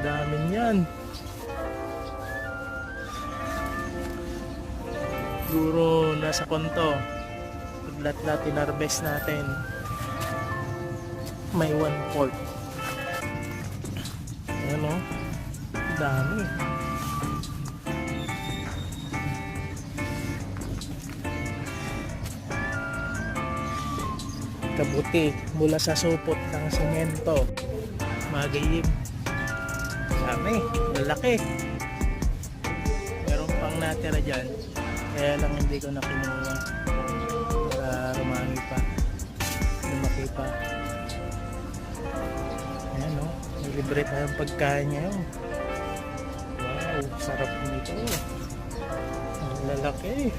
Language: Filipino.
Dami niyan. Siguro nasa konto. Paglat-lat tinarbest natin. May 1/4. Ayan o. Dami. Kabuti mula sa supot ng semento. Magayib. Dami. Lalaki. Meron pang natira dyan. Kaya lang hindi ko na kinuha. Para rumami pa. Lumaki pa. Ayan o. May libre tayong pagkain ngayon. Wow. Sarap nito. Ang lalaki.